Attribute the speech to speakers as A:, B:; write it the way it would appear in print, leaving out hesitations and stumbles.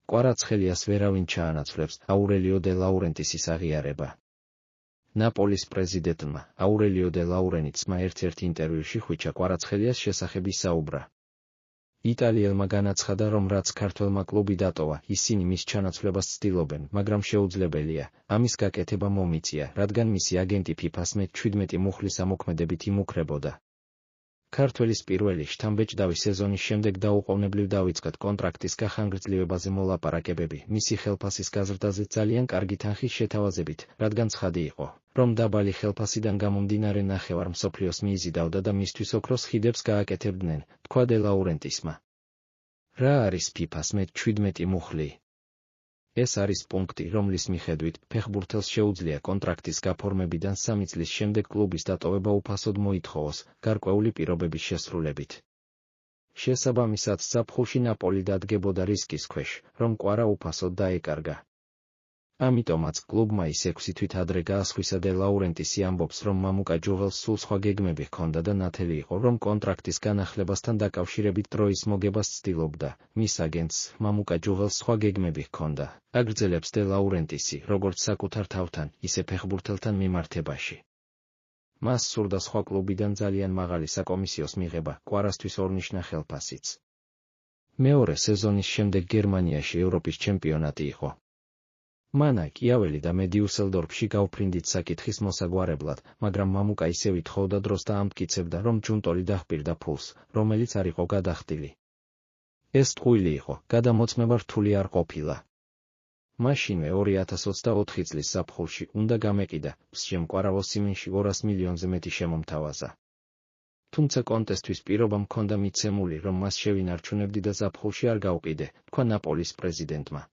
A: კვარაცხელიას ვერავინ ჩაანაცვლებს აურელიო დე ლაურენტისის აღიარება. ნაპოლის პრეზიდენტმა აურელიო დე ლაურენტისმა ერთ-ერთ ინტერვიუში ხვიჩა კვარაცხელიას შესახებ ისაუბრა. იტალიელმა განაცხადა, რომ რაც ქართველმა კლუბი დატოვა, ისინი მის ჩანაცვლებას ცდილობენ, მაგრამ შეუძლებელია ამის გაკეთება მომიწია, რადგან მისი აგენტი FIFA-ს მე-17 მუხლის ამოქმედებით იმუქრებოდა. ქართველის პირველი შთამბეჭდავი სეზონის შემდეგ დაუყოვნებლივ დაიწყეთ კონტრაქტის გახანგრძლივებაზე მოლაპარაკებები, მისი ხელფასის გაზრდაზე ძალიან კარგი თანხის შეთავაზებით, რადგან ცხადი იყო, რომ დაბალი ხელფასიდან გამომდინარე ნახევარ მსოფლიოს მიიზიდავდა და მისთვის ოქროს ხიდებს გააკეთებდნენ, თქვა დე ლაურენტისმა. რა არის FIFA-ს მე-17 მუხლი? ეს არის პუნქტი, რომლის მიხედვით ფეხბურთელს შეუძლია კონტრაქტის გაფორმებიდან 3 წლის შემდეგ კლუბის დატოვება უფასოდ მოითხოვოს, გარკვეული პირობების შესრულებით. შესაბამისად, ზაფხულში ნაპოლი დადგებოდა რისკის ქვეშ, რომ კვარა უფასოდ დაეკარგა. ამიტომაც კლუბმა ის 6 თვით ადრე გაასხვისა დე ლაურენტისი ამბობს, რომ მამუკა ჯუველს სულ სხვა გეგმები ჰქონდა და ნათელი იყო, რომ კონტრაქტის განახლებასთან დაკავშირებით დროის მოგებას ცდილობდა. მის აგენტს მამუკა ჯუველს სხვა გეგმები ჰქონდა, აგრძელებს დე ლაურენტისი, როგორც საკუთარ თავთან, ისე ფეხბურთელთან მიმართებაში. მას სურდა სხვა კლუბიდან ძალიან მაღალი საკომისიოს მიღება, კვარასთვის ორნიშნა ხელფასიც. მეორე სეზონის შემდეგ გერმანიაში ევროპის ჩემპიონატი იყო. მანა კიაველი და მე დიუსელდორფში გავფრინდით საკითხის მოსაგვარებლად, მაგრამ მამუკა ისევ ითხოვდა დროს და ამტკიცებდა, რომ ჯუნტოლი დაჰპირდა ფულს, რომელიც არ იყო გადახდილი. ეს ტყუილი იყო, გადამოწმება რთული არ ყოფილა. მაშინვე 2024 წლის ზაფხულში უნდა გამეყიდა, ფსჟემ კვარა ოსიმინში 200 მილიონზე მეტი შემომთავაზა. თუმცა კონტესტვის პირობა მქონდა მიცემული, რომ მას შევინარჩუნებდი და ზაფხულში არ გავყიდე, თქვა ნაპოლის პრეზიდენტმა.